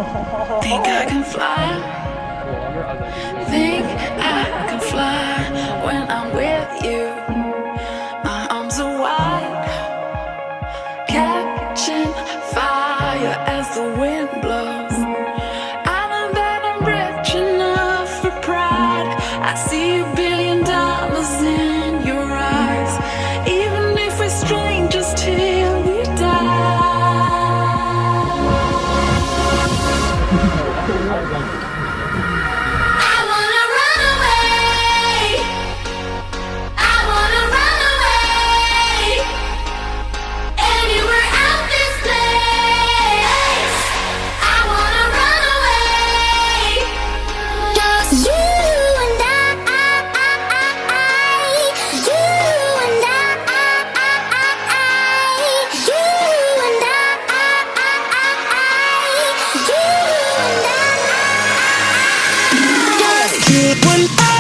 Think I can fly. Think I can fly when I'm with you. My arms are wide, catching fire as the wind blows. I know that I'm rich enough for pride. I see $1 billion in your eyes, even if we're strangers till we die. I wanna run away. I wanna run away. Anywhere out this place. I wanna run away. Just you and I. You and I. You and I. You and I. Just you and I.